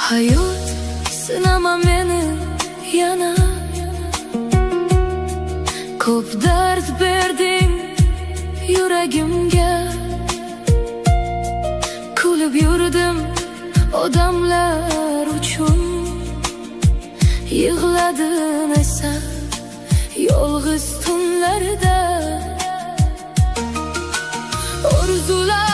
Hayot sinama meni yana, ko'p dard berding yuragimga. Kulib yurdim odamlar uchun, yig'ladim esa yolg'iz tunlarda. Orzular